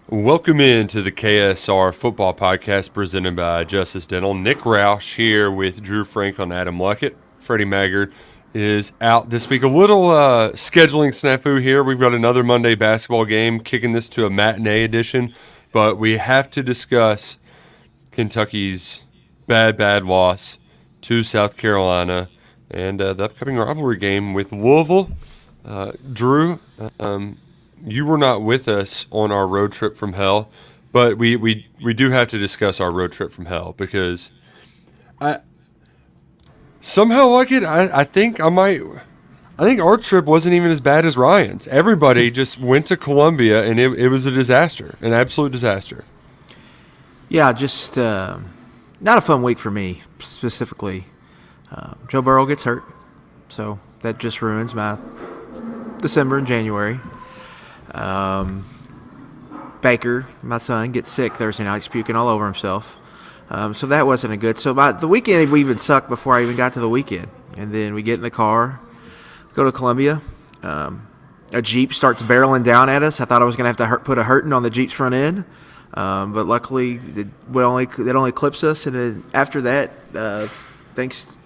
Welcome into the KSR Football Podcast presented by Justice Dental. Nick Roush here with Drew Frank on Adam Luckett. Freddie Maggard is out this week. A little scheduling snafu here. We've got another Monday basketball game, kicking this to a matinee edition. But we have to discuss Kentucky's bad loss to South Carolina and the upcoming rivalry game with Louisville. Drew, you were not with us on our road trip from hell, but we do have to discuss our road trip from hell because I think our trip wasn't even as bad as Ryan's. Everybody just went to Columbia and it was a disaster, an absolute disaster. Yeah, just not a fun week for me specifically. Joe Burrow gets hurt, so that just ruins my December and January. Baker, my son, gets sick Thursday night. He's puking all over himself. So that wasn't a good. So the weekend even sucked before I even got to the weekend. And then we get in the car, go to Columbia. A Jeep starts barreling down at us. I thought I was going to have to put a hurting on the Jeep's front end. But luckily, it only clips us. And then after that, things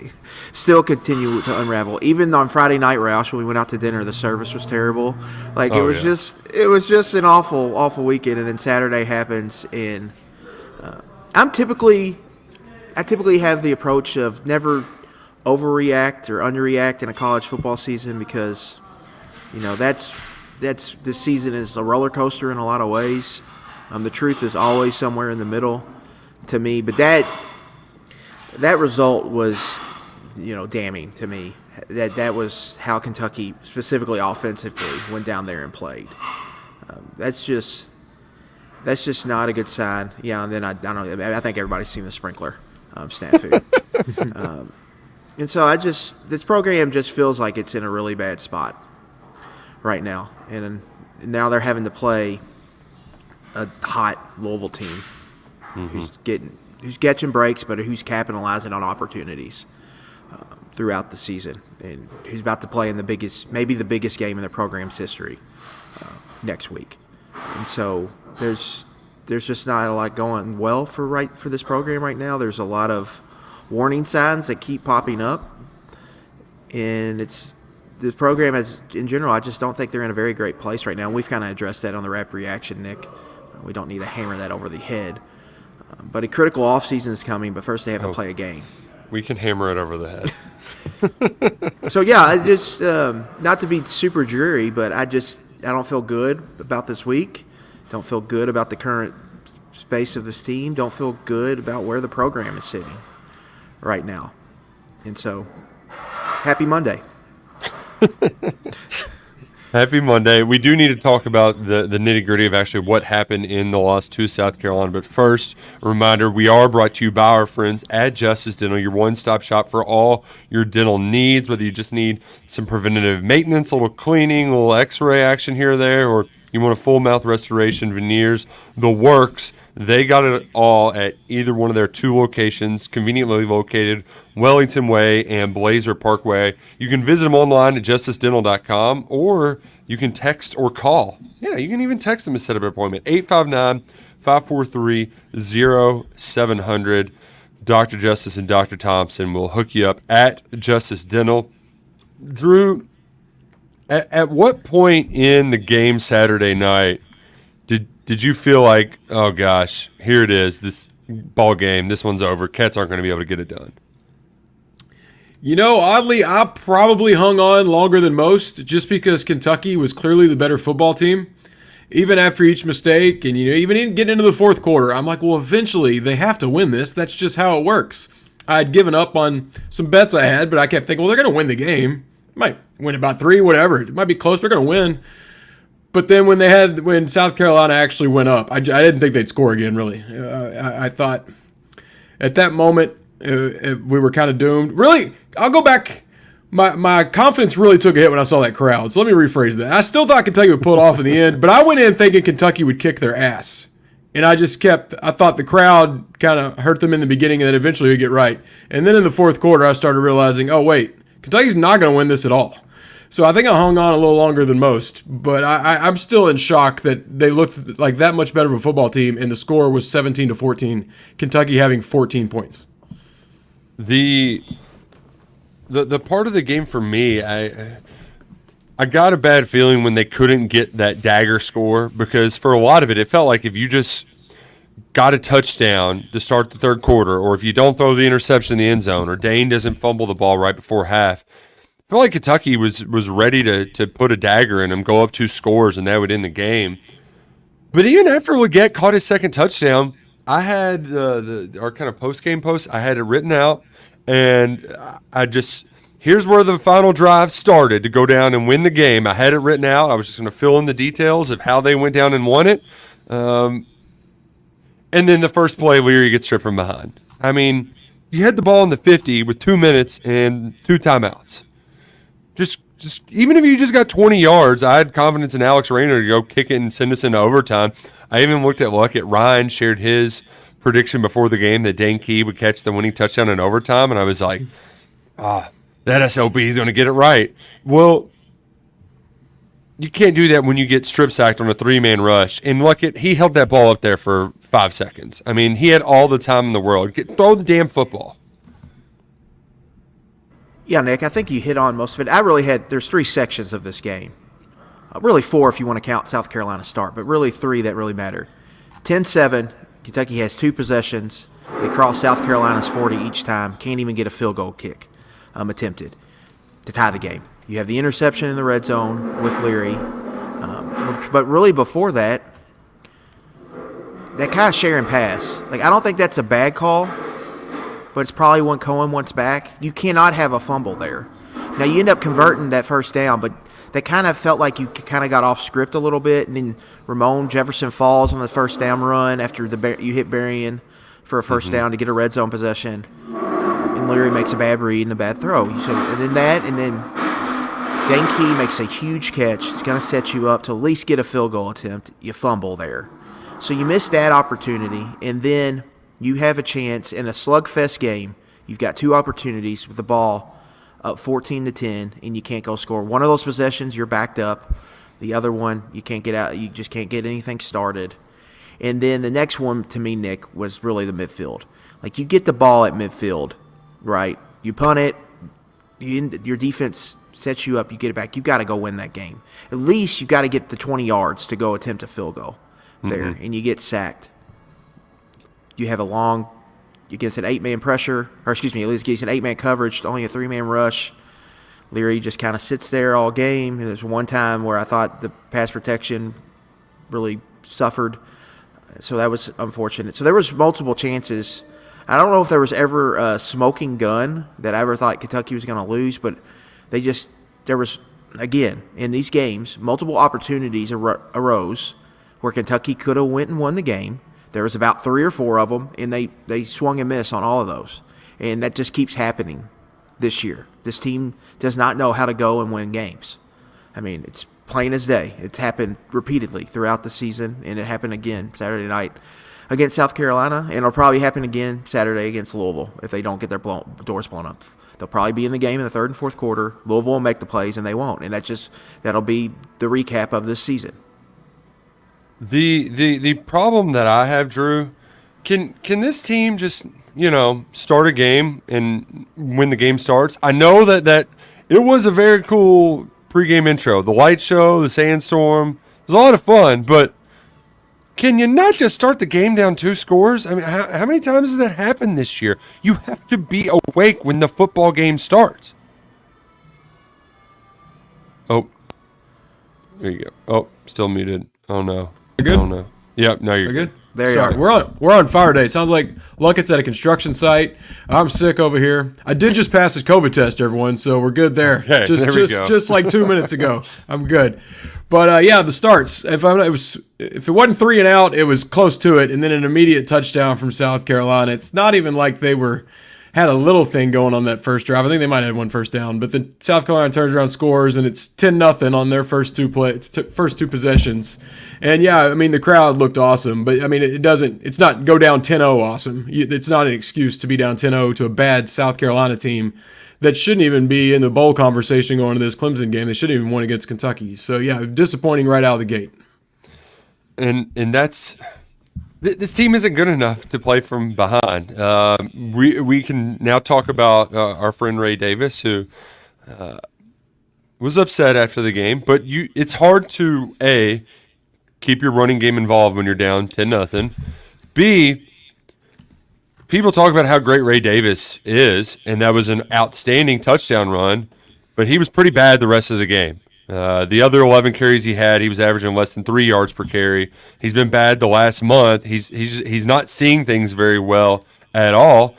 still continue to unravel. Even on Friday night, Roush, when we went out to dinner, the service was terrible. It was just an awful weekend. And then Saturday happens, and I typically have the approach of never overreact or underreact in a college football season because this season is a roller coaster in a lot of ways. The truth is always somewhere in the middle to me, but that result was, damning to me. That was how Kentucky, specifically offensively, went down there and played. That's just not a good sign. Yeah, and then I think everybody's seen the sprinkler snafu. And so this program just feels like it's in a really bad spot right now, and now they're having to play a hot Louisville team who's catching breaks, but who's capitalizing on opportunities throughout the season, and who's about to play in maybe the biggest game in the program's history next week. And so there's just not a lot going well for this program right now. There's a lot of warning signs that keep popping up, and the program in general. I just don't think they're in a very great place right now. And we've kind of addressed that on the Rapid Reaction, Nick. We don't need to hammer that over the head. But a critical offseason is coming, but first they have to play a game. We can hammer it over the head. So, yeah, I just not to be super dreary, but I don't feel good about this week. Don't feel good about the current space of this team. Don't feel good about where the program is sitting right now. And so, happy Monday. Happy Monday. We do need to talk about the nitty-gritty of actually what happened in the loss to South Carolina. But first, a reminder, we are brought to you by our friends at Justice Dental, your one-stop shop for all your dental needs, whether you just need some preventative maintenance, a little cleaning, a little x-ray action here or there, or you want a full mouth restoration, veneers, the works. They got it all at either one of their two locations, conveniently located, Wellington Way and Blazer Parkway. You can visit them online at justicedental.com, or you can text or call. Yeah, you can even text them to set up an appointment. 859-543-0700. Dr. Justice and Dr. Thompson will hook you up at Justice Dental. Drew, at what point in the game Saturday night did you feel like, oh gosh, here it is, this ball game, this one's over, Cats aren't going to be able to get it done? Oddly, I probably hung on longer than most just because Kentucky was clearly the better football team. Even after each mistake and, even getting into the fourth quarter, I'm like, well, eventually they have to win this. That's just how it works. I had given up on some bets I had, but I kept thinking, well, they're going to win the game. Might win about 3, whatever. It might be close, but they're going to win. But then when South Carolina actually went up, I didn't think they'd score again, really. I thought at that moment we were kind of doomed. Really, I'll go back. My confidence really took a hit when I saw that crowd. So let me rephrase that. I still thought Kentucky would pull it off in the end, but I went in thinking Kentucky would kick their ass. And I thought the crowd kind of hurt them in the beginning and then eventually would get right. And then in the fourth quarter, I started realizing, oh, wait, Kentucky's not going to win this at all. So I think I hung on a little longer than most, but I'm still in shock that they looked like that much better of a football team, and the score was 17-14, Kentucky having 14 points. The part of the game for me, I got a bad feeling when they couldn't get that dagger score, because for a lot of it, it felt like if you just got a touchdown to start the third quarter, or if you don't throw the interception in the end zone, or Dane doesn't fumble the ball right before half, I feel like Kentucky was ready to put a dagger in them, go up 2 scores, and that would end the game. But even after Leggett caught his second touchdown, I had our kind of post-game post, I had it written out, and I just, here's where the final drive started to go down and win the game. I had it written out. I was just going to fill in the details of how they went down and won it. And then the first play, Leary gets stripped from behind. I mean, you had the ball in the 50 with 2 minutes and 2 timeouts. Just even if you just got 20 yards, I had confidence in Alex Rayner to go kick it and send us into overtime. I even looked at Luckett. Ryan shared his prediction before the game that Dane Key would catch the winning touchdown in overtime, and I was like, that SOB is going to get it right. Well, you can't do that when you get strip sacked on a 3-man rush. And Luckett, he held that ball up there for 5 seconds. I mean, he had all the time in the world. Throw the damn football. Yeah, Nick, I think you hit on most of it. There's 3 sections of this game. Really 4 if you want to count South Carolina start, but really 3 that really matter. 10-7, Kentucky has 2 possessions. They cross South Carolina's 40 each time. Can't even get a field goal kick attempted to tie the game. You have the interception in the red zone with Leary. But really before that kind of sharing pass, like, I don't think that's a bad call, but it's probably when Cohen wants back. You cannot have a fumble there. Now, you end up converting that first down, but that kind of felt like you kind of got off script a little bit, and then Ramon Jefferson falls on the first down run after you hit Berrien for a first down to get a red zone possession, and Leary makes a bad read and a bad throw. And then Dane Key makes a huge catch. It's going to set you up to at least get a field goal attempt. You fumble there. So you miss that opportunity, and then you have a chance in a slugfest game. You've got 2 opportunities with the ball up 14-10, and you can't go score. One of those possessions, you're backed up. The other one, you can't get out. You just can't get anything started. And then the next one, to me, Nick, was really the midfield. Like, you get the ball at midfield, right? You punt it. Your defense sets you up. You get it back. You got to go win that game. At least you got to get the 20 yards to go attempt a field goal there, and you get sacked. You have against an 8-man pressure, or excuse me, at least against an 8-man coverage, only a 3-man rush. Leary just kind of sits there all game. There's one time where I thought the pass protection really suffered, so that was unfortunate. So there was multiple chances. I don't know if there was ever a smoking gun that I ever thought Kentucky was going to lose, but there was, again, in these games, multiple opportunities arose where Kentucky could have went and won the game. There was about 3 or 4 of them, and they swung and missed on all of those. And that just keeps happening this year. This team does not know how to go and win games. I mean, it's plain as day. It's happened repeatedly throughout the season, and it happened again Saturday night against South Carolina, and it'll probably happen again Saturday against Louisville if they don't get their doors blown up. They'll probably be in the game in the 3rd and 4th quarter. Louisville will make the plays, and they won't. And that'll be the recap of this season. The problem that I have, Drew, can this team just, start a game and when the game starts? I know that it was a very cool pregame intro. The light show, the sandstorm, it was a lot of fun, but can you not just start the game down 2 scores? I mean, how many times has that happened this year? You have to be awake when the football game starts. Oh, there you go. Oh, still muted. Oh, no. Good? Oh, no. Yep, no, you're good. There Sorry, you are. we're on fire day. Sounds like Luckett's at a construction site. I'm sick over here. I did just pass a COVID test, everyone, so we're good there. Okay, there we go. Just like 2 minutes ago. I'm good. But the starts. If it wasn't 3 and out, it was close to it, and then an immediate touchdown from South Carolina. It's not even like they had a little thing going on that first drive. I think they might have had 1 first down, but then South Carolina turns around, scores, and it's 10-0 on their first two possessions. And the crowd looked awesome, but it's not go down 10-0 awesome. It's not an excuse to be down 10-0 to a bad South Carolina team that shouldn't even be in the bowl conversation going to this Clemson game. They shouldn't even win against Kentucky. So, yeah, disappointing right out of the gate. And that's this team isn't good enough to play from behind. We can now talk about our friend Ray Davis, who was upset after the game. But it's hard to keep your running game involved when you're down 10-0. B, people talk about how great Ray Davis is, and that was an outstanding touchdown run, but he was pretty bad the rest of the game. The other 11 carries he had, he was averaging less than 3 yards per carry. He's been bad the last month. He's not seeing things very well at all.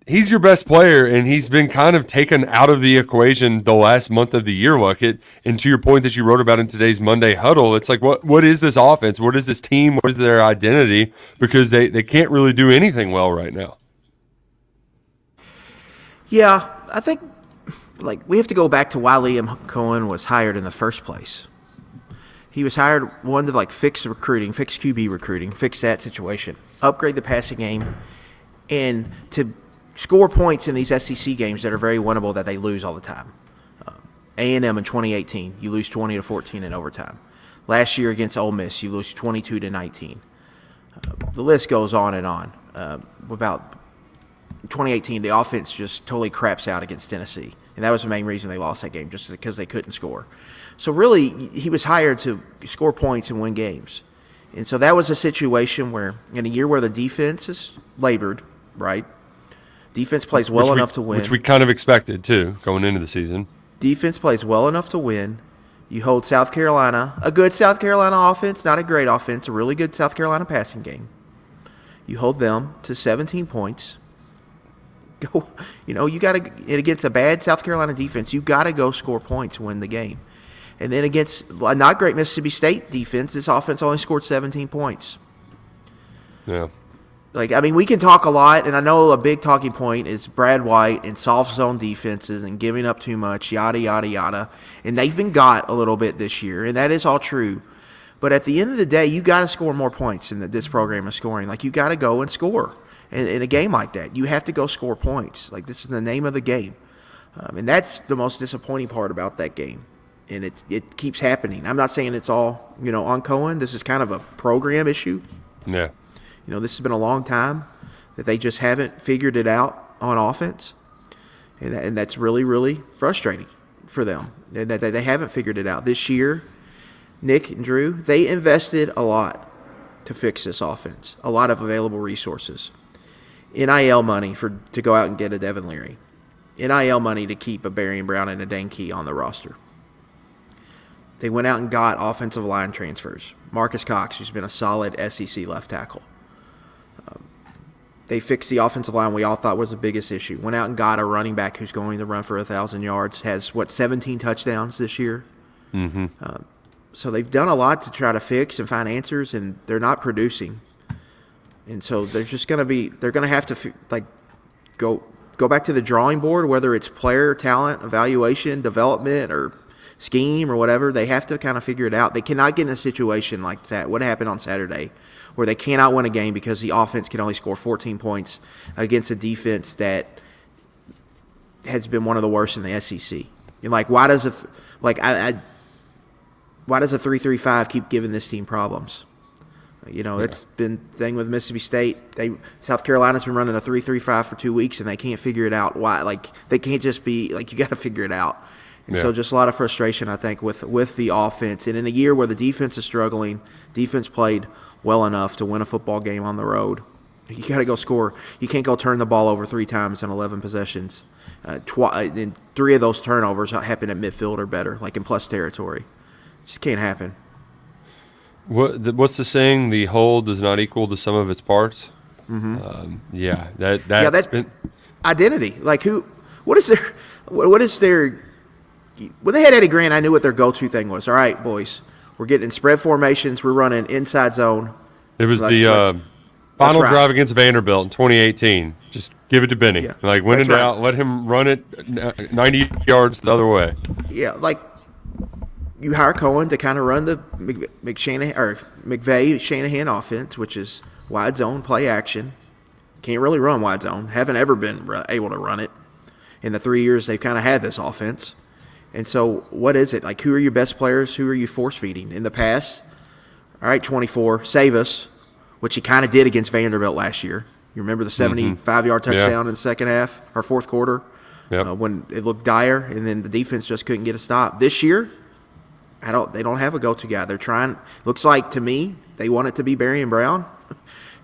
He's your best player, and he's been kind of taken out of the equation the last month of the year, Luckett. And to your point that you wrote about in today's Monday Huddle, it's like, what is this offense? What is this team? What is their identity? Because they can't really do anything well right now. Yeah, I think we have to go back to why Liam Cohen was hired in the first place. He was hired, one, to fix recruiting, fix QB recruiting, fix that situation, upgrade the passing game, and to score points in these SEC games that are very winnable that they lose all the time. A&M in 2018, you lose 20-14 in overtime. Last year against Ole Miss, you lose 22-19. The list goes on and on. About 2018, the offense just totally craps out against Tennessee, and that was the main reason they lost that game, just because they couldn't score. So really, he was hired to score points and win games. And so that was a situation where, in a year where the defense is labored, right? Defense plays well enough to win. Which we kind of expected, too, going into the season. Defense plays well enough to win. You hold South Carolina, a good South Carolina offense, not a great offense, a really good South Carolina passing game. You hold them to 17 points. You got to, against a bad South Carolina defense, you got to go score points and win the game. And then against a not great Mississippi State defense, this offense only scored 17 points. Yeah. We can talk a lot, and I know a big talking point is Brad White and soft zone defenses and giving up too much, yada, yada, yada. And they've been got a little bit this year, and that is all true. But at the end of the day, you got to score more points than this program is scoring. You got to go and score. In a game like that, you have to go score points. This is the name of the game. And that's the most disappointing part about that game. And it keeps happening. I'm not saying it's all, on Cohen. This is kind of a program issue. Yeah. This has been a long time that they just haven't figured it out on offense. And that's really, really frustrating for them. That they haven't figured it out. This year, Nick and Drew, they invested a lot to fix this offense. A lot of available resources. NIL money to go out and get a Devin Leary. NIL money to keep a Barry Brown and a Dane Key on the roster. They went out and got offensive line transfers. Marcus Cox, who's been a solid SEC left tackle. They fixed the offensive line we all thought was the biggest issue. Went out and got a running back who's going to run for 1,000 yards. Has, 17 touchdowns this year? Mm-hmm. So they've done a lot to try to fix and find answers, and they're not producing. And so they're going to have to go back to the drawing board, whether it's player talent, evaluation, development, or scheme or whatever. They have to kind of figure it out. They cannot get in a situation like that. What happened on Saturday, where they cannot win a game because the offense can only score 14 points against a defense that has been one of the worst in the SEC. And why does a 3-3-5 keep giving this team problems? It's been the thing with Mississippi State. South Carolina's been running a 3-3-5 for 2 weeks, and they can't figure it out. Why? They can't just be you got to figure it out. And so just a lot of frustration, I think, with the offense. And in a year where the defense is struggling, defense played well enough to win a football game on the road. You got to go score. You can't go turn the ball over 3 times in 11 possessions. And 3 of those turnovers happen at midfield or better, in plus territory. Just can't happen. What's the saying? The whole does not equal the sum of its parts. Mm-hmm. That's been identity. What is their? When they had Eddie Grant, I knew what their go-to thing was. All right, boys, we're getting in spread formations. We're running inside zone. It was the final drive against Vanderbilt in 2018. Just give it to Benny. Yeah, when in doubt, let him run it 90 yards the other way. Yeah, you hire Cohen to kind of run the McVay Shanahan offense, which is wide zone, play action, Can't really run wide zone. Haven't ever been able to run it in the 3 years they've kind of had this offense. And so what is it? Like, who are your best players? Who are you force-feeding? In the past, all right, 24, save us, which he kind of did against Vanderbilt last year. You remember the 75-yard touchdown in the second half or fourth quarter when it looked dire, and then the defense just couldn't get a stop. This year, they don't have a go-to guy. They're trying. Looks like to me they want it to be Barion Brown,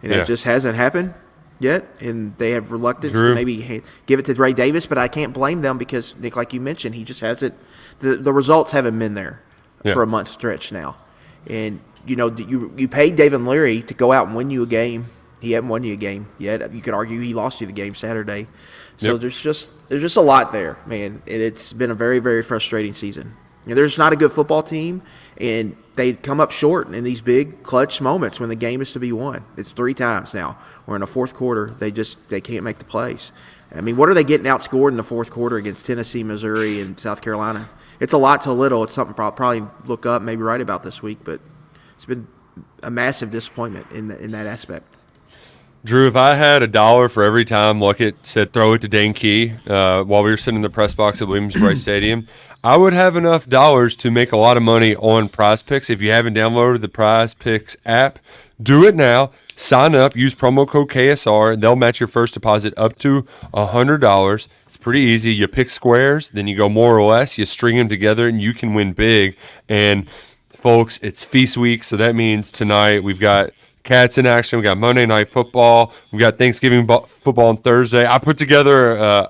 and it just hasn't happened yet, and they have reluctance to maybe give it to Ray Davis, but I can't blame them because, Nick, like you mentioned, he just hasn't the results haven't been there for a month stretch now. And, you paid David Leary to go out and win you a game. He hasn't won you a game yet. You could argue he lost you the game Saturday. So there's just a lot there, man. And it's been a very, very frustrating season. There's not a good football team, and they come up short in these big clutch moments when the game is to be won. It's 3 times now. Or in the fourth quarter, they can't make the plays. I mean, what are they getting outscored in the fourth quarter against Tennessee, Missouri, and South Carolina? It's a lot to little. It's something I'll probably look up, maybe write about this week, but it's been a massive disappointment in that aspect. Drew, if I had $1 for every time Luckett said throw it to Dane Key while we were sitting in the press box at Williams-Brice Stadium, I would have enough dollars to make a lot of money on PrizePicks. If you haven't downloaded the PrizePicks app, do it now. Sign up, use promo code KSR, and they'll match your first deposit up to $100. It's pretty easy. You pick squares, then you go more or less, you string them together, and you can win big. And, folks, it's feast week, so that means tonight we've got Cats in action. We got Monday Night Football. We got Thanksgiving football on Thursday. I put together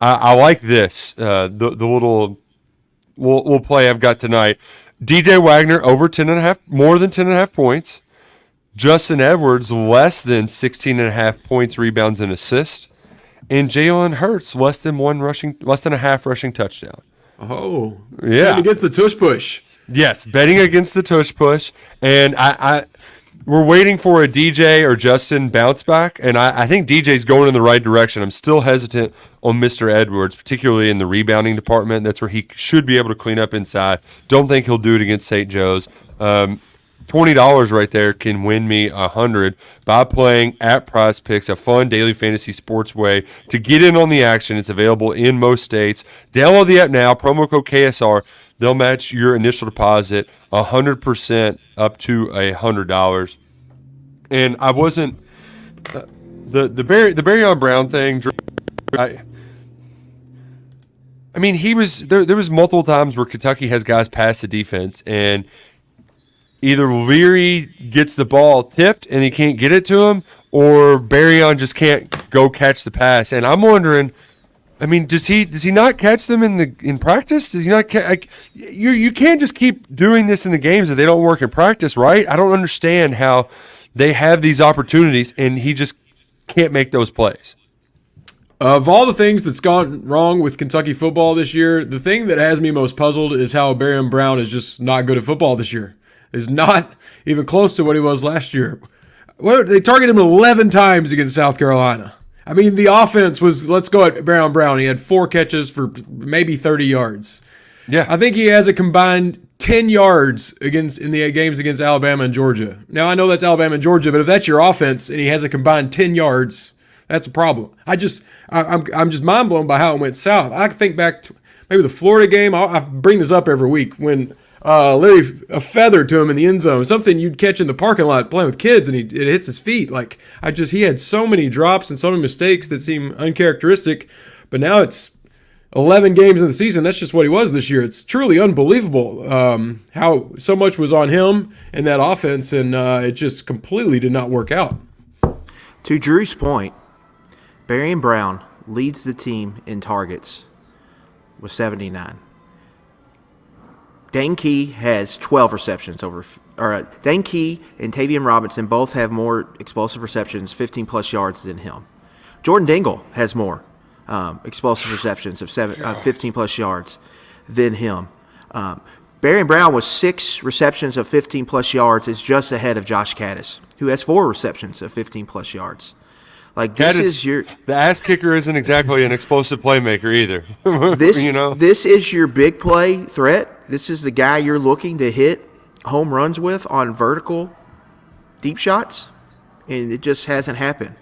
I like this, the little we'll play I've got tonight. DJ Wagner over 10.5, more than 10.5 points. Justin Edwards less than 16.5 points, rebounds, and assists. And Jalen Hurts less than a half rushing touchdown. Oh, yeah, betting against the tush push. Yes, betting against the tush push, and we're waiting for a DJ or Justin bounce back, and I think DJ's going in the right direction. I'm still hesitant on Mr. Edwards, particularly in the rebounding department. That's where he should be able to clean up inside. Don't think he'll do it against St. Joe's. $20 right there can win me $100 by playing at PrizePicks, a fun daily fantasy sports way to get in on the action. It's available in most states. Download the app now, promo code KSR. They'll match your initial deposit 100% up to $100. And I wasn't the Barion Brown thing. I mean, he was there was multiple times where Kentucky has guys pass the defense, and either Leary gets the ball tipped and he can't get it to him, or Barion just can't go catch the pass. And I'm wondering, I mean, does he not catch them in practice? Does he not? You can't just keep doing this in the games if they don't work in practice, right? I don't understand how they have these opportunities and he just can't make those plays. Of all the things that's gone wrong with Kentucky football this year, the thing that has me most puzzled is how Barion Brown is just not good at football this year. Is not even close to what he was last year. Well, they targeted him 11 times against South Carolina. I mean, the offense was, let's go at Barion Brown. He had 4 catches for maybe 30 yards. Yeah. I think he has a combined 10 yards in the games against Alabama and Georgia. Now, I know that's Alabama and Georgia, but if that's your offense and he has a combined 10 yards, that's a problem. I'm just mind blown by how it went south. I think back to maybe the Florida game. I bring this up every week when Larry a feather to him in the end zone, something you'd catch in the parking lot playing with kids, and it hits his feet. He had so many drops and so many mistakes that seem uncharacteristic. But now it's 11 games in the season. That's just what he was this year. It's truly unbelievable how so much was on him and that offense, and it just completely did not work out. To Drew's point, Barion Brown leads the team in targets with 79. Dane Key has 12 receptions Dane Key and Tavian Robinson both have more explosive receptions, 15-plus yards than him. Jordan Dingle has more explosive receptions of 15-plus yards than him. Barion Brown with 6 receptions of 15-plus yards is just ahead of Josh Caddis, who has 4 receptions of 15-plus yards. The ass kicker isn't exactly an explosive playmaker either. This is your big play threat. This is the guy you're looking to hit home runs with on vertical deep shots, and it just hasn't happened.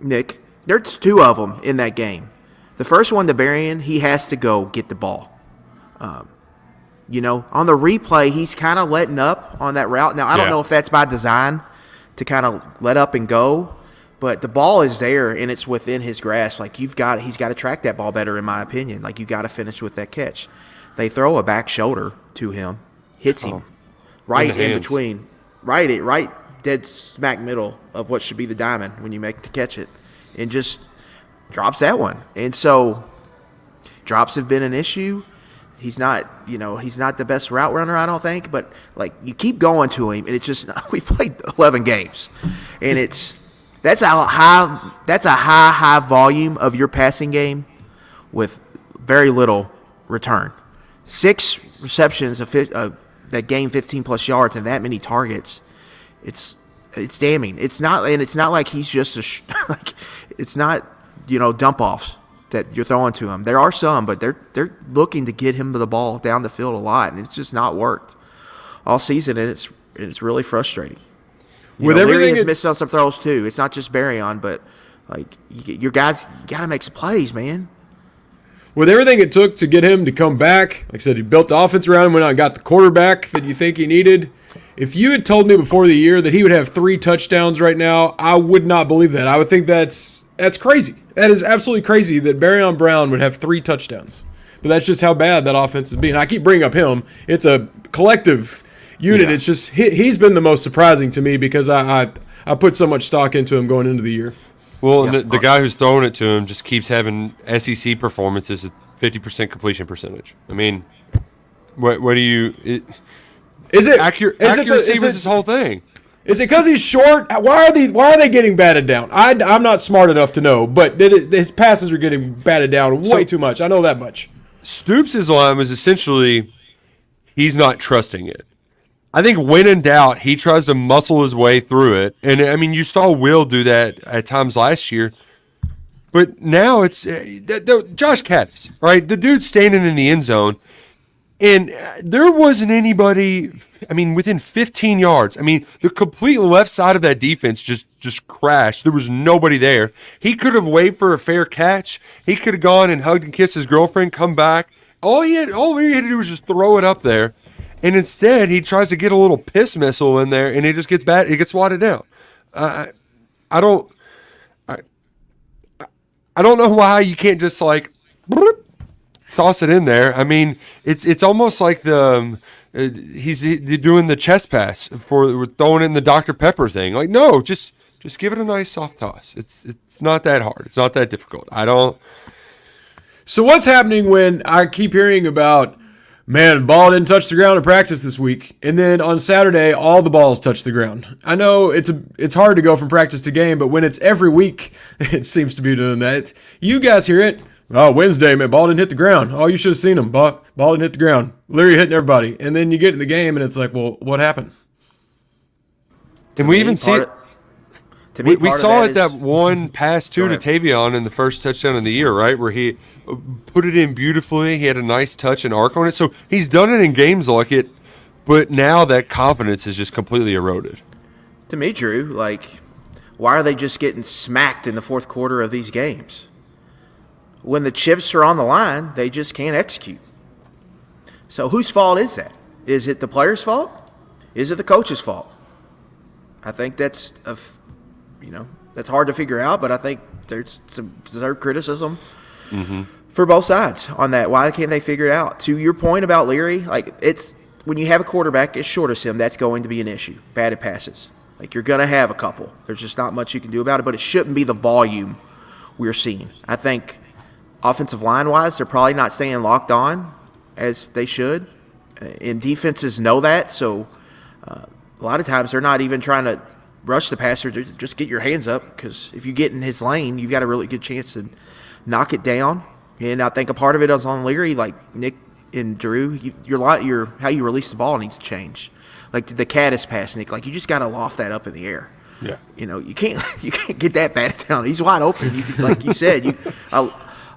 Nick, there's two of them in that game. The first one to Berrien, he has to go get the ball. On the replay, he's kind of letting up on that route. Now, I don't know if that's by design to kind of let up and go, but the ball is there and it's within his grasp. Like he's got to track that ball better, in my opinion. Like you got to finish with that catch. They throw a back shoulder to him, hits him right in between, right dead smack middle of what should be the diamond when you make to catch it, and just drops that one. And so drops have been an issue. He's not the best route runner, I don't think, but like you keep going to him, and it's just we played 11 games, and that's a high volume of your passing game with very little return. 6 receptions that gain 15 plus yards and that many targets. It's damning. It's not like he's just it's not dump offs that you're throwing to him. There are some, but they're looking to get him the ball down the field a lot, and it's just not worked all season, and it's really frustrating. Leary has missed on some throws too. It's not just Berrien, but like your guys, you got to make some plays, man. With everything it took to get him to come back, like I said, he built the offense around him, went out and got the quarterback that you think he needed. If you had told me before the year that he would have 3 touchdowns right now, I would not believe that. I would think that's crazy. That is absolutely crazy that Berrien Brown would have 3 touchdowns. But that's just how bad that offense is being. I keep bringing up him. It's a collective unit. Yeah. It's just he's been the most surprising to me because I put so much stock into him going into the year. Well, the guy who's throwing it to him just keeps having SEC performances at 50% completion percentage. I mean, what do you? Accuracy was his whole thing. Is it because he's short? Why are they getting batted down? I'm not smart enough to know, but his passes are getting batted down way too much. I know that much. Stoops' line was essentially he's not trusting it. I think when in doubt, he tries to muscle his way through it. And, I mean, you saw Will do that at times last year. But now it's Josh Caddis, right? The dude's standing in the end zone. And there wasn't anybody, I mean, within 15 yards. I mean, the complete left side of that defense just crashed. There was nobody there. He could have waited for a fair catch. He could have gone and hugged and kissed his girlfriend, come back. All he had to do was just throw it up there. And instead, he tries to get a little piss missile in there, and it just gets bad. It gets swatted down. I don't know why you can't just like toss it in there. I mean, it's almost like he's doing the chest pass for throwing in the Dr. Pepper thing. Like, no, just give it a nice soft toss. It's not that hard. It's not that difficult. So what's happening when I keep hearing about? Man, the ball didn't touch the ground in practice this week. And then on Saturday, all the balls touched the ground. I know it's hard to go from practice to game, but when it's every week, it seems to be doing that. You guys hear it. Oh, Wednesday, man, ball didn't hit the ground. Oh, you should have seen him. Ball didn't hit the ground. Leary hitting everybody. And then you get in the game, and it's like, well, what happened? And we even see it. We saw it that one pass to Tavion in the first touchdown of the year, right, where he put it in beautifully. He had a nice touch and arc on it. So he's done it in games like it, but now that confidence is just completely eroded. To me, Drew, like, why are they just getting smacked in the fourth quarter of these games? When the chips are on the line, they just can't execute. So whose fault is that? Is it the player's fault? Is it the coach's fault? I think that's hard to figure out, but I think there's some deserved criticism for both sides on that. Why can't they figure it out? To your point about Leary, like it's when you have a quarterback as short as him, that's going to be an issue. Batted passes. Like you're going to have a couple. There's just not much you can do about it, but it shouldn't be the volume we're seeing. I think offensive line-wise, they're probably not staying locked on as they should. And defenses know that, so a lot of times they're not even trying to rush the passer, just get your hands up, because if you get in his lane, you've got a really good chance to knock it down. And I think a part of it is on Leary, like Nick and Drew, your how you release the ball needs to change. Like the Caddis pass, Nick, like you just got to loft that up in the air. Yeah, you can't get that batted down. He's wide open. Like you said,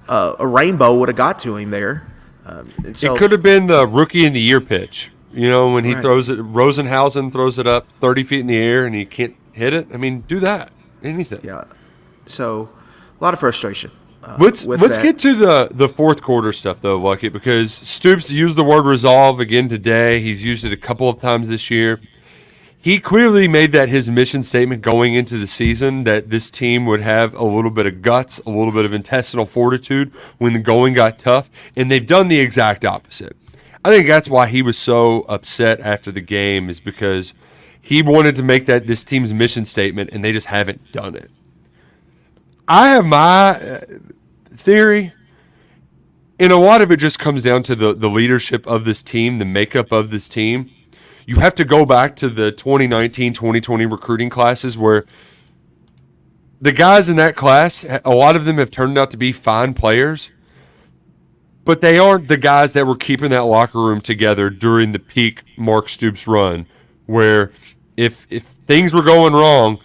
a rainbow would have got to him there. And so, it could have been the rookie in the year pitch. When he throws it, Rosenhausen throws it up 30 feet in the air and he can't hit it. I mean, do that. Anything. Yeah. So a lot of frustration. Let's that. get to the fourth quarter stuff though, Lucky, because Stoops used the word resolve again today. He's used it a couple of times this year. He clearly made that his mission statement going into the season, that this team would have a little bit of guts, a little bit of intestinal fortitude when the going got tough, and they've done the exact opposite. I think that's why he was so upset after the game, is because he wanted to make that this team's mission statement, and they just haven't done it. I have my theory, and a lot of it just comes down to the leadership of this team, the makeup of this team. You have to go back to the 2019-2020 recruiting classes where the guys in that class, a lot of them have turned out to be fine players, but they aren't the guys that were keeping that locker room together during the peak Mark Stoops run, where if things were going wrong,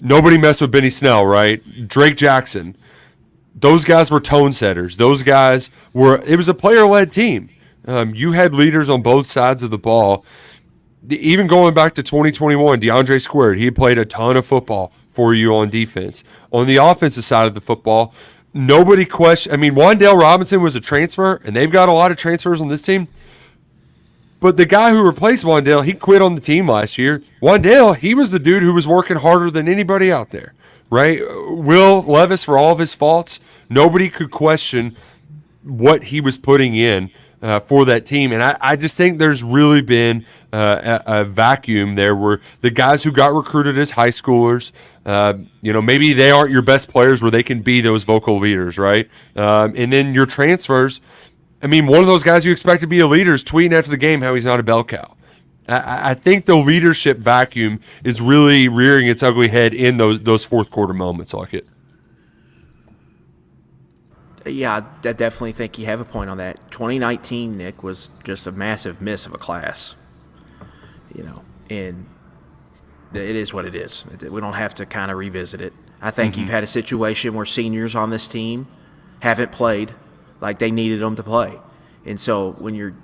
nobody messed with Benny Snell, right? Drake Jackson. Those guys were tone setters. Those guys it was a player-led team. You had leaders on both sides of the ball. Even going back to 2021, DeAndre Squared, he played a ton of football for you on defense. On the offensive side of the football, nobody questioned. I mean, Wan'Dale Robinson was a transfer, and they've got a lot of transfers on this team. But the guy who replaced Wan'Dale, he quit on the team last year. Wan'Dale, he was the dude who was working harder than anybody out there, right? Will Levis, for all of his faults, nobody could question what he was putting in for that team. And I just think there's really been a vacuum there where the guys who got recruited as high schoolers, maybe they aren't your best players where they can be those vocal leaders, right? And then your transfers, I mean, one of those guys you expect to be a leader is tweeting after the game how he's not a bell cow. I think the leadership vacuum is really rearing its ugly head in those fourth quarter moments like it. Yeah, I definitely think you have a point on that. 2019, Nick, was just a massive miss of a class. And it is what it is. We don't have to kind of revisit it. I think you've had a situation where seniors on this team haven't played like they needed them to play. And so when your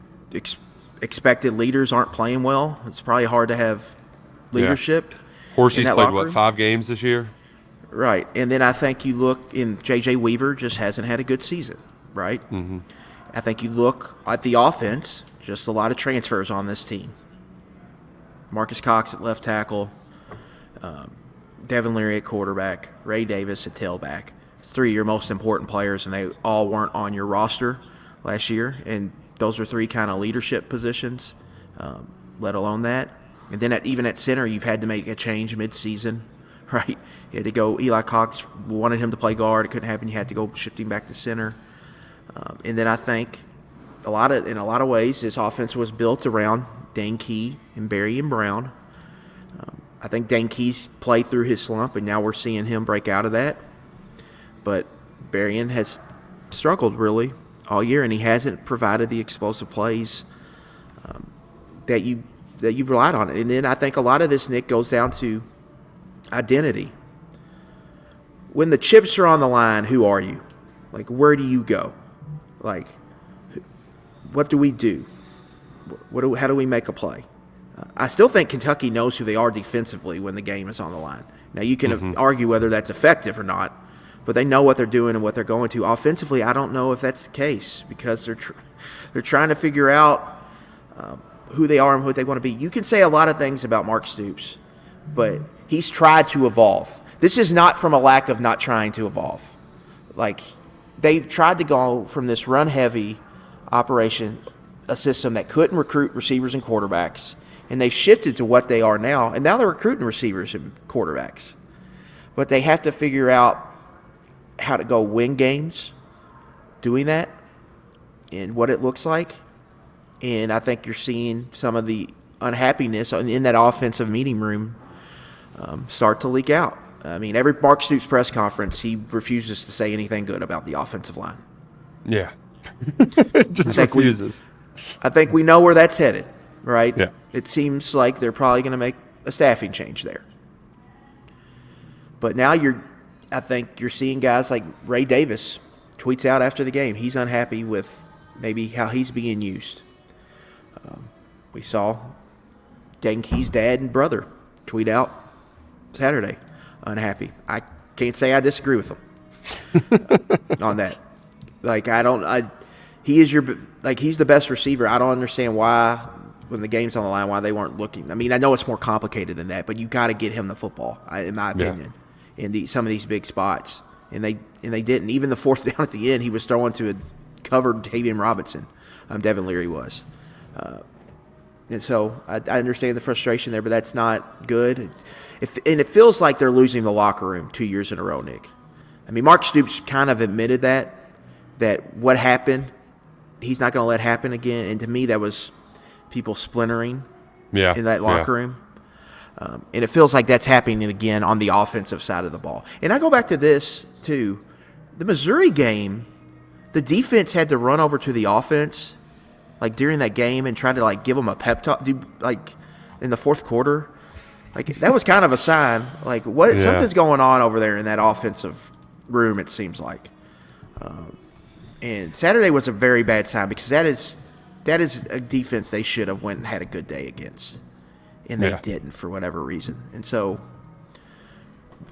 expected leaders aren't playing well, it's probably hard to have leadership. Yeah. Horsey's played, 5 games this year? Right. And then I think you look in J.J. Weaver just hasn't had a good season, right? Mm-hmm. I think you look at the offense, just a lot of transfers on this team. Marcus Cox at left tackle, Devin Leary at quarterback, Ray Davis at tailback. It's 3 of your most important players, and they all weren't on your roster last year. And those are 3 kind of leadership positions, let alone that. And then even at center, you've had to make a change mid-season. Right, you had to go. Eli Cox wanted him to play guard. It couldn't happen. You had to go shift him back to center. And then I think in a lot of ways, this offense was built around Dane Key and Barry and Brown. I think Dane Key's played through his slump, and now we're seeing him break out of that. But Berrien has struggled really all year, and he hasn't provided the explosive plays that you've relied on. And then I think a lot of this, Nick, goes down to identity. When the chips are on the line, who are you? Like, where do you go? Like, what do we do? How do we make a play? I still think Kentucky knows who they are defensively when the game is on the line. Now, you can argue whether that's effective or not, but they know what they're doing and what they're going to. Offensively, I don't know if that's the case because they're trying to figure out who they are and what they want to be. You can say a lot of things about Mark Stoops, but he's tried to evolve. This is not from a lack of not trying to evolve. Like, they've tried to go from this run-heavy operation, a system that couldn't recruit receivers and quarterbacks, and they've shifted to what they are now, and now they're recruiting receivers and quarterbacks. But they have to figure out how to go win games doing that and what it looks like. And I think you're seeing some of the unhappiness in that offensive meeting room start to leak out. I mean, every Mark Stoops press conference, he refuses to say anything good about the offensive line. Yeah. Just refuses. I think we know where that's headed, right? Yeah. It seems like they're probably going to make a staffing change there. But now I think you're seeing guys like Ray Davis tweets out after the game. He's unhappy with maybe how he's being used. We saw Dane Key's dad and brother tweet out Saturday, unhappy. I can't say I disagree with him on that. Like he's the best receiver. I don't understand why when the game's on the line why they weren't looking. I mean, I know it's more complicated than that, but you got to get him the football, in my opinion, in some of these big spots. And they didn't. Even the fourth down at the end, he was throwing to a covered Tavian Robinson. Devin Leary was. And so I understand the frustration there, but that's not good. And it feels like they're losing the locker room 2 years in a row, Nick. I mean, Mark Stoops kind of admitted that what happened, he's not going to let happen again. And to me, that was people splintering in that locker room. And it feels like that's happening again on the offensive side of the ball. And I go back to this, too. The Missouri game, the defense had to run over to the offense like during that game and try to like give them a pep talk, like in the fourth quarter. Like that was kind of a sign. Like something's going on over there in that offensive room. It seems like. And Saturday was a very bad sign because that is a defense they should have went and had a good day against, and they didn't for whatever reason. And so,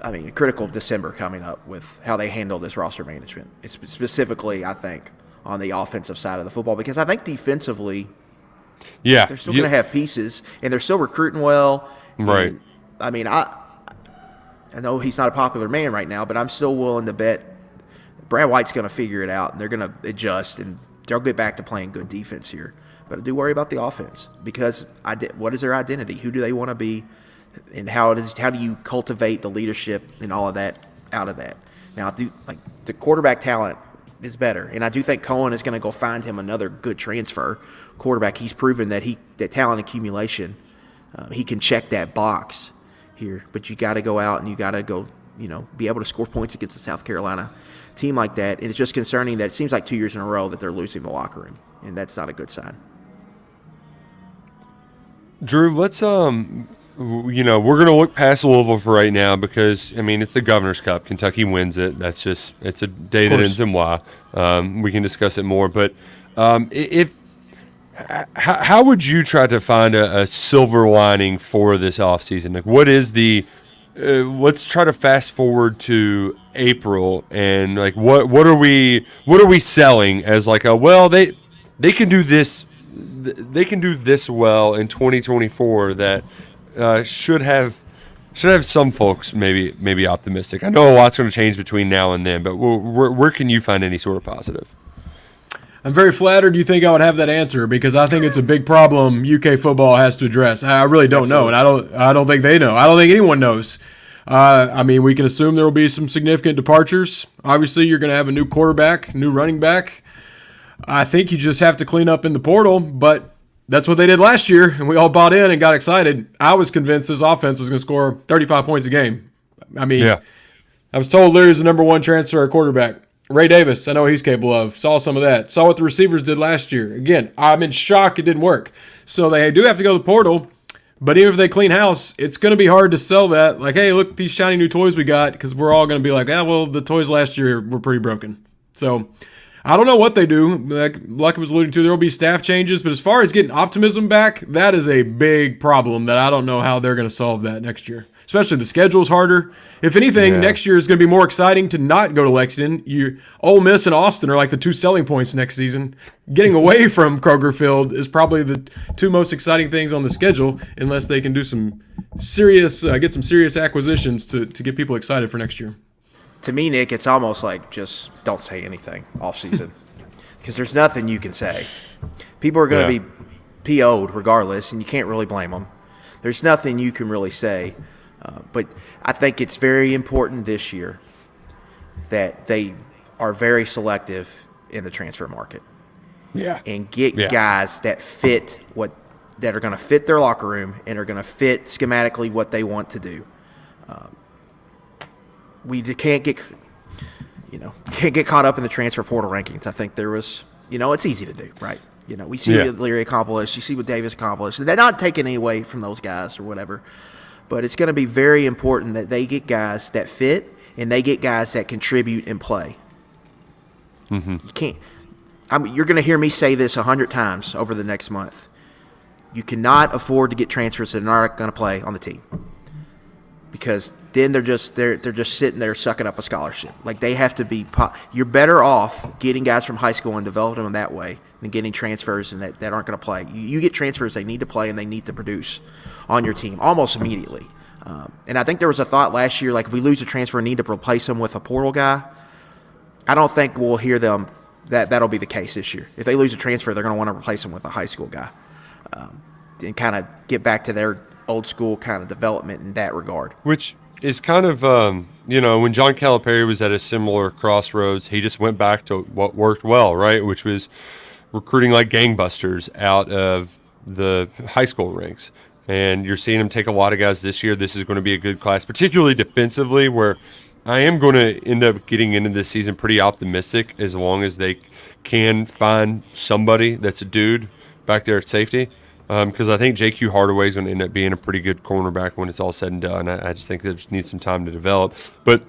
I mean, a critical December coming up with how they handle this roster management. It's specifically, I think, on the offensive side of the football because I think defensively, they're still going to have pieces and they're still recruiting well. Right. And, I mean, I know he's not a popular man right now, but I'm still willing to bet Brad White's going to figure it out and they're going to adjust and they'll get back to playing good defense here. But I do worry about the offense because what is their identity? Who do they want to be? And how do you cultivate the leadership and all of that out of that? Now, the quarterback talent is better, and I do think Cohen is going to go find him another good transfer quarterback. He's proven that that talent accumulation, he can check that box here. But you got to go out and you got to go, be able to score points against the South Carolina team like that. And it's just concerning that it seems like 2 years in a row that they're losing the locker room, and that's not a good sign. Drew, let's we're going to look past Louisville for right now because, I mean, it's the Governor's Cup. Kentucky wins it. It's a day that ends in Y. We can discuss it more. But how would you try to find a silver lining for this offseason? Like, what is let's try to fast forward to April and, like, what are we selling as, like, they can do this. They can do this well in 2024 that should have some folks maybe optimistic. I know a lot's going to change between now and then, but where can you find any sort of positive? I'm very flattered you think I would have that answer because I think it's a big problem UK football has to address. I really don't know, and I don't think they know. I don't think anyone knows. I mean, we can assume there will be some significant departures. Obviously, you're going to have a new quarterback, new running back. I think you just have to clean up in the portal, but that's what they did last year, and we all bought in and got excited. I was convinced this offense was going to score 35 points a game. I mean, I was told Leary's the number one transfer quarterback. Ray Davis, I know what he's capable of. Saw some of that. Saw what the receivers did last year. Again, I'm in shock it didn't work. So they do have to go to the portal, but even if they clean house, it's going to be hard to sell that. Like, hey, look at these shiny new toys we got, because we're all going to be like, well, the toys last year were pretty broken. So I don't know what they do. Like Luck was alluding to, there will be staff changes. But as far as getting optimism back, that is a big problem that I don't know how they're going to solve that next year. Especially the schedule's harder. If anything, next year is going to be more exciting to not go to Lexington. Ole Miss and Austin are like the two selling points next season. Getting away from Kroger Field is probably the two most exciting things on the schedule, unless they can do some serious, get some serious acquisitions to get people excited for next year. To me, Nick, it's almost like just don't say anything off season because there's nothing you can say. People are going to be PO'd regardless, and you can't really blame them. There's nothing you can really say. But I think it's very important this year that they are very selective in the transfer market. Yeah. And get guys that that are going to fit their locker room and are going to fit schematically what they want to do. We can't get caught up in the transfer portal rankings. I think there was, it's easy to do, right? We see what Leary accomplished. You see what Davis accomplished. They're not taking any away from those guys or whatever. But it's going to be very important that they get guys that fit and they get guys that contribute and play. Mm-hmm. You can't. You're going to hear me say this 100 times over the next month. You cannot afford to get transfers that are not going to play on the team because then they're just sitting there sucking up a scholarship. Like they have to be. You're better off getting guys from high school and developing them that way than getting transfers and that aren't going to play. You get transfers, they need to play and they need to produce on your team almost immediately. And I think there was a thought last year, like if we lose a transfer and need to replace him with a portal guy, I don't think we'll hear them that'll be the case this year. If they lose a transfer, they're going to want to replace him with a high school guy and kind of get back to their old school kind of development in that regard. Which is kind of, when John Calipari was at a similar crossroads, he just went back to what worked well, right? Which was recruiting like gangbusters out of the high school ranks. And you're seeing him take a lot of guys this year. This is going to be a good class, particularly defensively, where I am going to end up getting into this season pretty optimistic as long as they can find somebody that's a dude back there at safety. Because I think J.Q. Hardaway is going to end up being a pretty good cornerback when it's all said and done. I just think that just needs some time to develop. But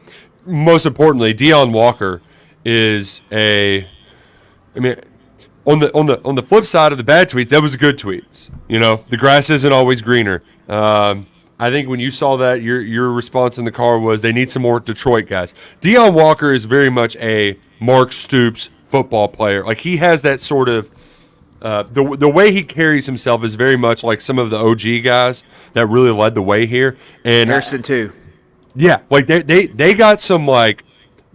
most importantly, Deion Walker is on the flip side of the bad tweets, that was a good tweet. The grass isn't always greener. I think when you saw that, your response in the car was they need some more Detroit guys. Deion Walker is very much a Mark Stoops football player. Like he has that sort of the way he carries himself is very much like some of the OG guys that really led the way here. And Harrison too. Yeah, like they got some like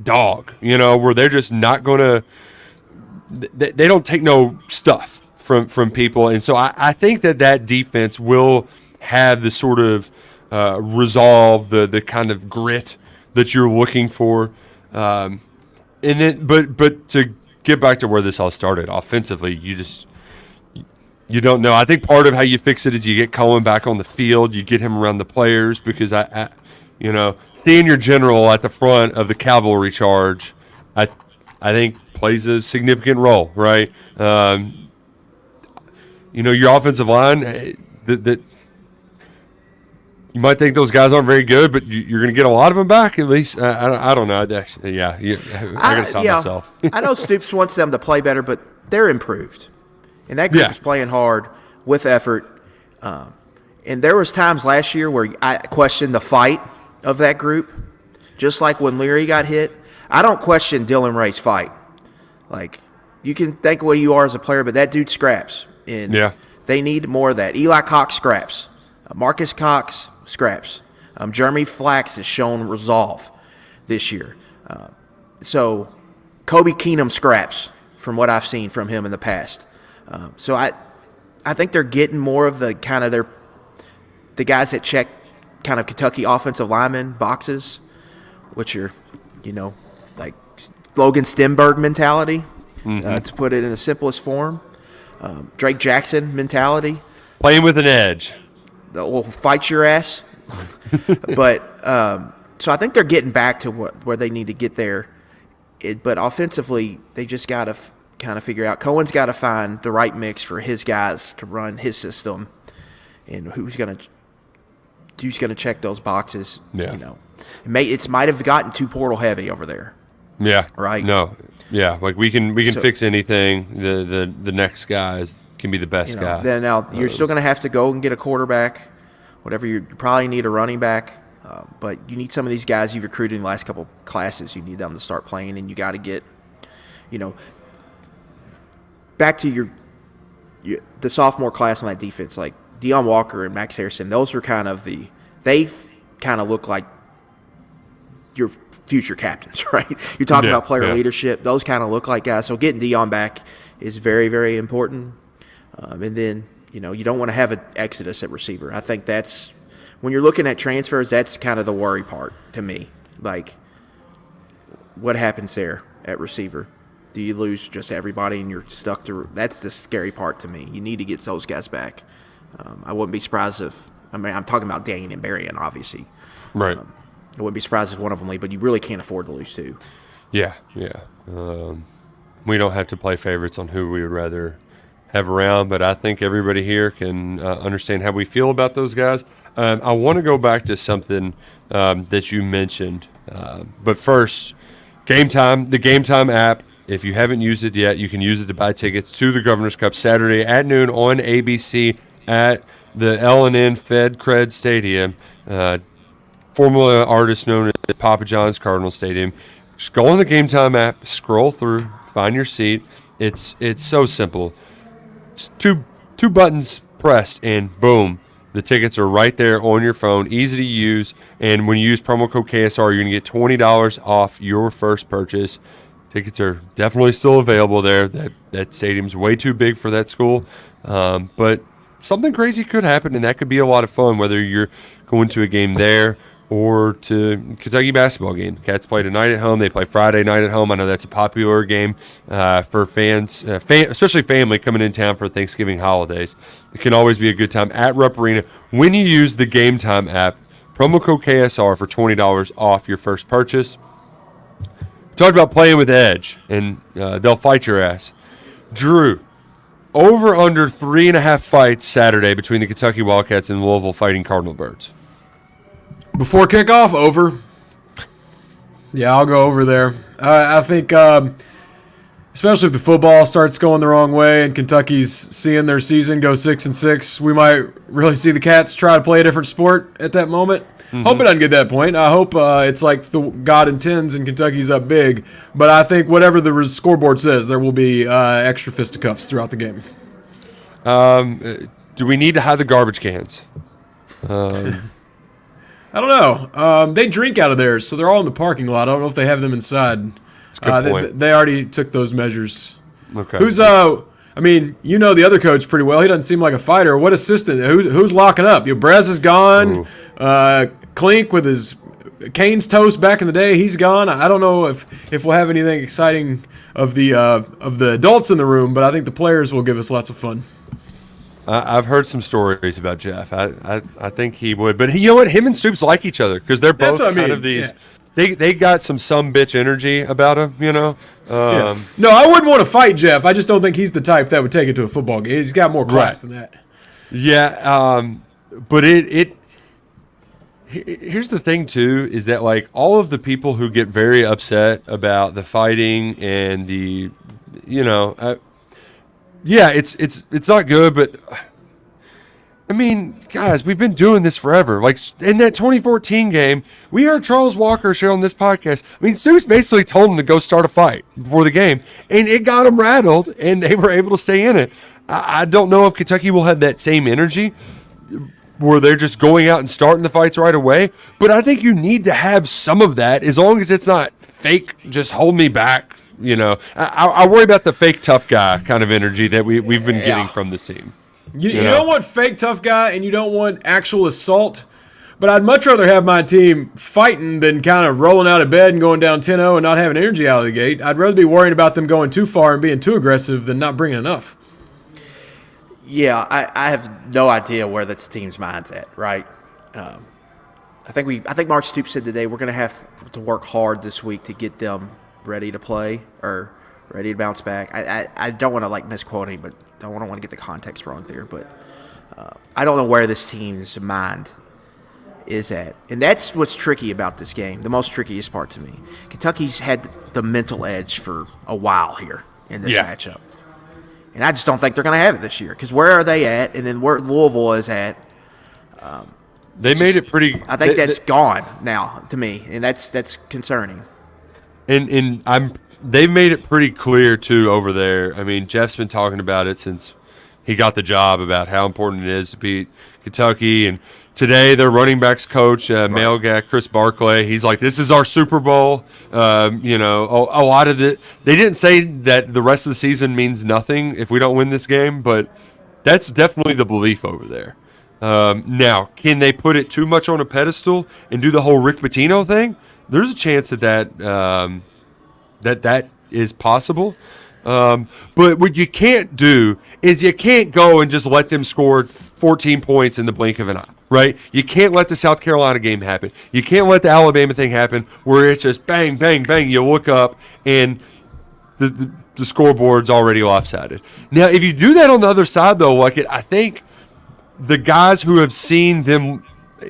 dog, where they're just not gonna. They don't take no stuff from people, and so I think that defense will have the sort of resolve, the kind of grit that you're looking for, and then but to get back to where this all started, offensively, you don't know. I think part of how you fix it is you get Cohen back on the field, you get him around the players, because I seeing your general at the front of the cavalry charge, I think plays a significant role, right? Your offensive line, that you might think those guys aren't very good, but you're going to get a lot of them back at least. I don't know. I got to stop myself. I know Stoops wants them to play better, but they're improved. And that group is playing hard with effort. And there was times last year where I questioned the fight of that group, just like when Leary got hit. I don't question Dylan Ray's fight. Like, you can think what you are as a player, but that dude scraps. And they need more of that. Eli Cox scraps. Marcus Cox scraps. Jeremy Flax has shown resolve this year. So Kobe Keenum scraps from what I've seen from him in the past. So I think they're getting more of the kind of the guys that check kind of Kentucky offensive lineman boxes, which are, like Logan Stenberg mentality, to put it in the simplest form. Drake Jackson mentality. Playing with an edge. Will fight your ass. But so I think they're getting back to where they need to get there. But offensively, they just got to kind of figure out. Cohen's got to find the right mix for his guys to run his system, and who's going to check those boxes. Yeah. It might have gotten too portal heavy over there. Yeah. Right. No. Yeah. Like we can fix anything. The next guys can be the best guy. Then now you're still going to have to go and get a quarterback. Whatever you probably need a running back. But you need some of these guys you've recruited in the last couple classes. You need them to start playing, and you got to get, back to the sophomore class on that defense, like Deion Walker and Max Harrison. Those are kind of they kind of look like your future captains, right? You're talking about player leadership. Those kind of look like guys. So getting Deion back is very, very important. And then, you don't want to have an exodus at receiver. I think that's, when you're looking at transfers, that's kind of the worry part to me. Like, what happens there at receiver? Do you lose just everybody and you're stuck to – that's the scary part to me. You need to get those guys back. I wouldn't be surprised if – I'm talking about Dane and Berrien, obviously. Right. I wouldn't be surprised if one of them leave, but you really can't afford to lose two. Yeah. We don't have to play favorites on who we would rather have around, but I think everybody here can understand how we feel about those guys. I want to go back to something that you mentioned, but first, Gametime, the Gametime app. If you haven't used it yet, you can use it to buy tickets to the Governor's Cup Saturday at noon on ABC at the L&N Fed Cred Stadium. formerly an artist known as Papa John's Cardinal Stadium. Just go on the Gametime app, scroll through, find your seat. It's so simple. It's two buttons pressed, and boom, the tickets are right there on your phone, easy to use. And when you use promo code KSR, you're going to get $20 off your first purchase. Tickets are definitely still available there. That stadium's way too big for that school. But something crazy could happen, and that could be a lot of fun, whether you're going to a game there or to Kentucky basketball game. The Cats play tonight at home. They play Friday night at home. I know that's a popular game for fans, especially family coming in town for Thanksgiving holidays. It can always be a good time at Rupp Arena when you use the Gametime app. Promo code KSR for $20 off your first purchase. Talked about playing with Edge, and they'll fight your ass. Drew, over under 3.5 fights Saturday between the Kentucky Wildcats and Louisville Fighting Cardinal Birds. Before kickoff, over. Yeah, I'll go over there. I think, especially if the football starts going the wrong way and Kentucky's seeing their season go 6-6, we might really see the Cats try to play a different sport at that moment. Mm-hmm. Hope it doesn't get that point. I hope it's like God intends and Kentucky's up big. But I think whatever the scoreboard says, there will be extra fisticuffs throughout the game. Do we need to have the garbage cans? I don't know. They drink out of theirs, so they're all in the parking lot. I don't know if they have them inside. That's a good point. They already took those measures. Okay. Who's I mean, you know the other coach pretty well. He doesn't seem like a fighter. What assistant? Who's locking up? Brez is gone. Clink with his Cane's toast back in the day, he's gone. I don't know if we'll have anything exciting of the adults in the room, but I think the players will give us lots of fun. I've heard some stories about Jeff. I think he would, but you know what? Him and Stoops like each other because they're both kind of these. Yeah. They got some bitch energy about him, you know. Yeah. No, I wouldn't want to fight Jeff. I just don't think he's the type that would take it to a football game. He's got more class than that. Yeah, but here's the thing too, is that like all of the people who get very upset about the fighting and the, you know, it's not good, but I mean, guys, we've been doing this forever. Like in that 2014 game, we heard Charles Walker share on this podcast. I mean, Stoops basically told him to go start a fight before the game, and it got them rattled, and they were able to stay in it. I don't know if Kentucky will have that same energy where they're just going out and starting the fights right away, but I think you need to have some of that as long as it's not fake, just hold me back. You know, I worry about the fake tough guy kind of energy that we've been getting from this team. You don't want fake tough guy, and you don't want actual assault. But I'd much rather have my team fighting than kind of rolling out of bed and going down 10-0 and not having energy out of the gate. I'd rather be worrying about them going too far and being too aggressive than not bringing enough. Yeah, I have no idea where this team's mind's at, right? I think Mark Stoops said today we're going to have to work hard this week to get them ready to play or ready to bounce back. I don't want to like misquote him, but I don't want to get the context wrong there. But I don't know where this team's mind is at, and that's what's tricky about this game. The most trickiest part to me, Kentucky's had the mental edge for a while here in this matchup. And I just don't think they're going to have it this year because where are they at? And then where Louisville is at. They made it pretty. I think that's gone now to me, and that's concerning. And they've made it pretty clear too over there. I mean, Jeff's been talking about it since he got the job about how important it is to beat Kentucky. And today, their running backs coach, male guy Chris Barclay, he's like, "This is our Super Bowl." You know, a lot of they didn't say that the rest of the season means nothing if we don't win this game, but that's definitely the belief over there. Now, can they put it too much on a pedestal and do the whole Rick Pitino thing? There's a chance that is possible. But what you can't do is you can't go and just let them score 14 points in the blink of an eye, right? You can't let the South Carolina game happen. You can't let the Alabama thing happen where it's just bang, bang, bang. You look up and the scoreboard's already lopsided. Now, if you do that on the other side, though, I think the guys who have seen them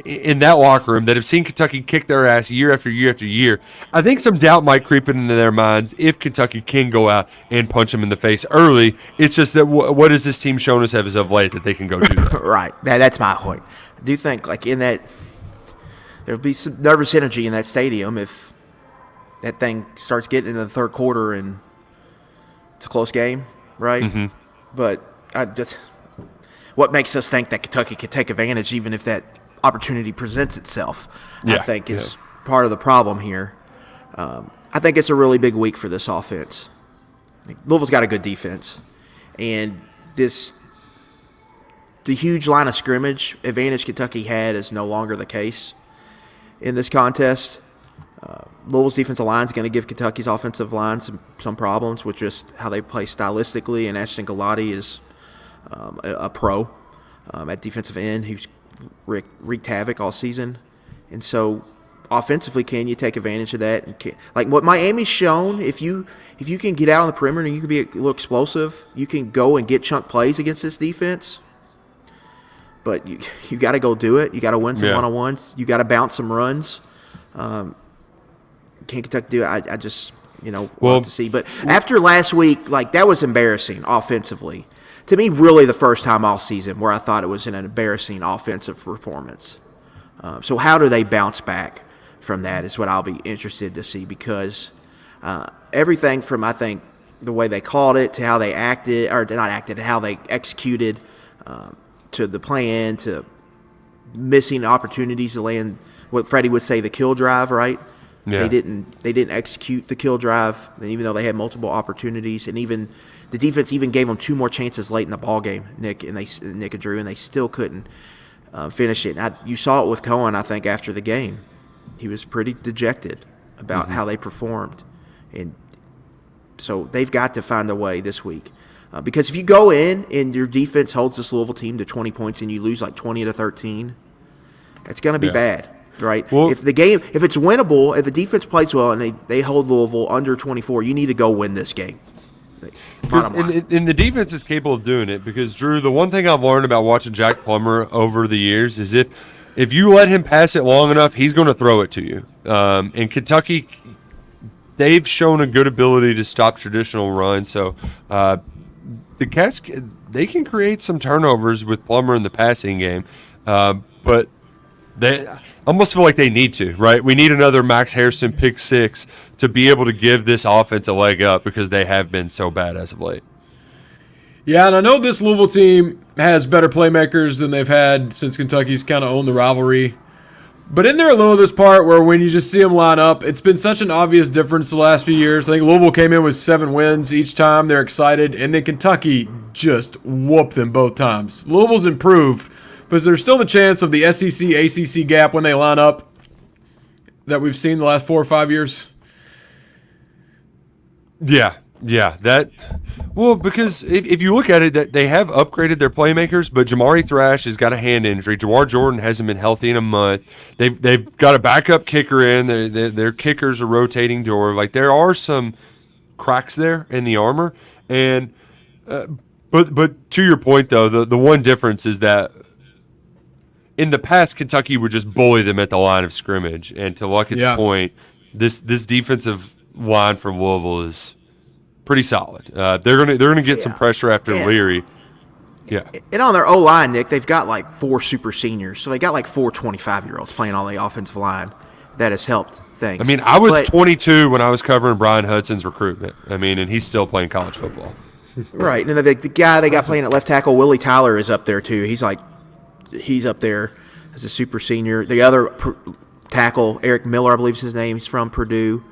in that locker room that have seen Kentucky kick their ass year after year after year, I think some doubt might creep into their minds if Kentucky can go out and punch them in the face early. It's just that what has this team shown us as of late that they can go do that? Right. That's my point. I do think, like, in that there'll be some nervous energy in that stadium if that thing starts getting into the third quarter and it's a close game, right? Mm-hmm. But what makes us think that Kentucky could take advantage even if that opportunity presents itself, I think is part of the problem here. I think it's a really big week for this offense. Louisville's got a good defense, and the huge line of scrimmage advantage Kentucky had is no longer the case in this contest. Louisville's defensive line is going to give Kentucky's offensive line some problems with just how they play stylistically, and Ashton Galati is a pro at defensive end who's wreaked havoc all season. And so offensively, can you take advantage of that? And like what Miami's shown, if you can get out on the perimeter and you can be a little explosive, you can go and get chunk plays against this defense. But you got to go do it. You got to win some one-on-ones. You got to bounce some runs. Can Kentucky do it? I just, we'll have to see. But after last week, like, that was embarrassing offensively. To me, really the first time all season where I thought it was an embarrassing offensive performance. So how do they bounce back from that is what I'll be interested to see, because everything from, I think, the way they called it to how they acted, or not acted, how they executed, to the plan, to missing opportunities to land what Freddie would say the kill drive, right? Yeah. They didn't execute the kill drive, even though they had multiple opportunities, and even the defense even gave them 2 more chances late in the ball game, Nick and Drew, and they still couldn't finish it. And you saw it with Cohen, I think, after the game. He was pretty dejected about how they performed, and so they've got to find a way this week. Because if you go in and your defense holds this Louisville team to 20 points and you lose like 20-13, it's going to be bad, right? Well, if it's winnable, if the defense plays well and they hold Louisville under 24, you need to go win this game. And the defense is capable of doing it, because, Drew, the one thing I've learned about watching Jack Plummer over the years is if you let him pass it long enough, he's going to throw it to you. And Kentucky, they've shown a good ability to stop traditional runs, so the Cats, they can create some turnovers with Plummer in the passing game, but they almost feel like they need to, right? We need another Max Harrison pick 6 to be able to give this offense a leg up, because they have been so bad as of late. Yeah, and I know this Louisville team has better playmakers than they've had since Kentucky's kind of owned the rivalry. But in there a little this part where when you just see them line up, it's been such an obvious difference the last few years. I think Louisville came in with 7 wins each time. They're excited. And then Kentucky just whooped them both times. Louisville's improved, but there's still the chance of the SEC-ACC gap when they line up that we've seen the last 4 or 5 years. Yeah, because if you look at it, that they have upgraded their playmakers, but Jamari Thrash has got a hand injury. Jawar Jordan hasn't been healthy in a month. They've got a backup kicker in. Their kickers are rotating door. Like, there are some cracks there in the armor, and but to your point though, the one difference is that in the past Kentucky would just bully them at the line of scrimmage, and to Luckett's point, this defensive line for Louisville is pretty solid. They're gonna get some pressure after Leary. Yeah. And on their O-line, Nick, they've got like 4 super seniors. So they got like 4 25-year-olds playing on the offensive line. That has helped things. I mean, I was 22 when I was covering Brian Hudson's recruitment. I mean, and he's still playing college football. Right. And the guy they got playing at left tackle, Willie Tyler, is up there too. He's up there as a super senior. The other tackle, Eric Miller, I believe is his name. He's from Purdue.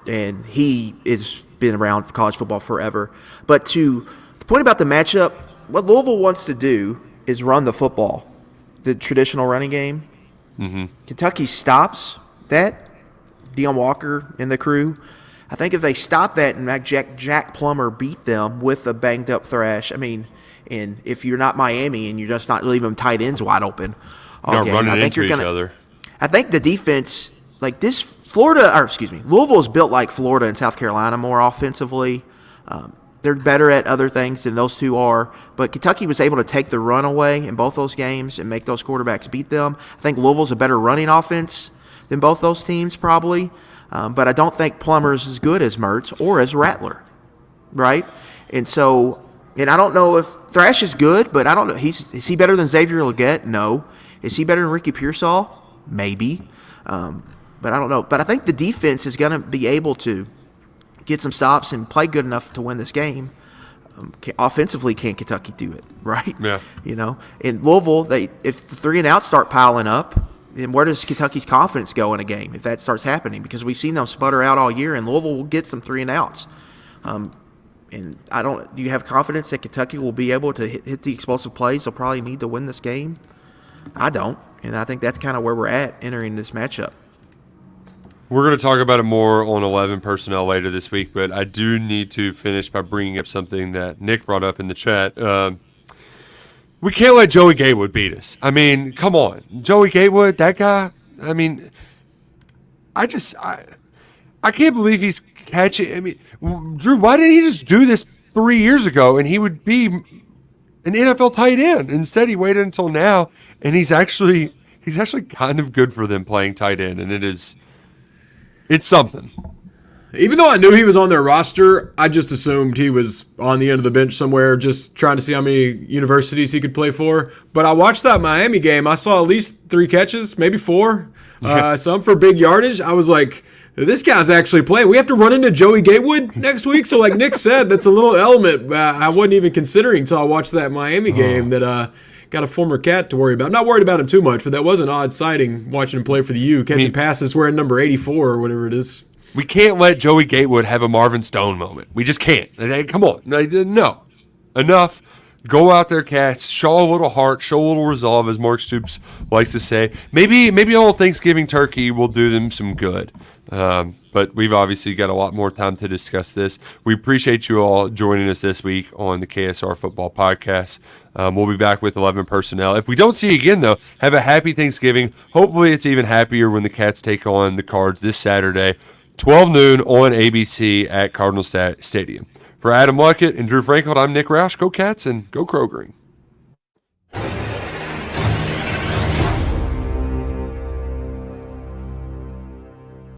And he has been around for college football forever. But to the point about the matchup, what Louisville wants to do is run the football, the traditional running game. Mm-hmm. Kentucky stops that. Deion Walker and the crew. I think if they stop that and make Jack Plummer beat them with a banged-up Thrash, I mean, and if you're not Miami and you're just not leaving them tight ends wide open all game, running into each other. I think the defense, like this, Louisville is built like Florida and South Carolina more offensively. They're better at other things than those two are. But Kentucky was able to take the run away in both those games and make those quarterbacks beat them. I think Louisville's a better running offense than both those teams probably. But I don't think Plummer's as good as Mertz or as Rattler, right? And I don't know if Thrash is good, but I don't know. Is he better than Xavier Legette? No. Is he better than Ricky Pearsall? Maybe. But I don't know. But I think the defense is going to be able to get some stops and play good enough to win this game. Offensively, can Kentucky do it, right? Yeah. In Louisville, if the 3-and-outs start piling up, then where does Kentucky's confidence go in a game if that starts happening? Because we've seen them sputter out all year, and Louisville will get some 3-and-outs. And do you have confidence that Kentucky will be able to hit the explosive plays they'll probably need to win this game? I don't, and I think that's kind of where we're at entering this matchup. We're going to talk about it more on 11 personnel later this week, but I do need to finish by bringing up something that Nick brought up in the chat. We can't let Joey Gatewood beat us. I mean, come on. Joey Gatewood, that guy, I mean, I can't believe he's catching. I mean, Drew, why didn't he just do this 3 years ago and he would be an NFL tight end? Instead, he waited until now, and he's actually kind of good for them playing tight end, and it's something. Even though I knew he was on their roster, I just assumed he was on the end of the bench somewhere just trying to see how many universities he could play for. But I watched that Miami game. I saw at least 3 catches, maybe 4. Some for big yardage. I was like, this guy's actually playing. We have to run into Joey Gatewood next week. So like Nick said, that's a little element I wasn't even considering until I watched that Miami game that got a former Cat to worry about. Not worried about him too much, but that was an odd sighting watching him play for the U, catching passes wearing number 84 or whatever it is. We can't let Joey Gatewood have a Marvin Stone moment. We just can't. Come on. No. Enough. Go out there, Cats. Show a little heart. Show a little resolve, as Mark Stoops likes to say. Maybe a little Thanksgiving turkey will do them some good. But we've obviously got a lot more time to discuss this. We appreciate you all joining us this week on the KSR Football Podcast. We'll be back with 11 personnel. If we don't see you again, though, have a happy Thanksgiving. Hopefully it's even happier when the Cats take on the Cards this Saturday, 12 noon on ABC at Cardinal Stadium. For Adam Luckett and Drew Franklin, I'm Nick Roush. Go Cats and go Crow Green.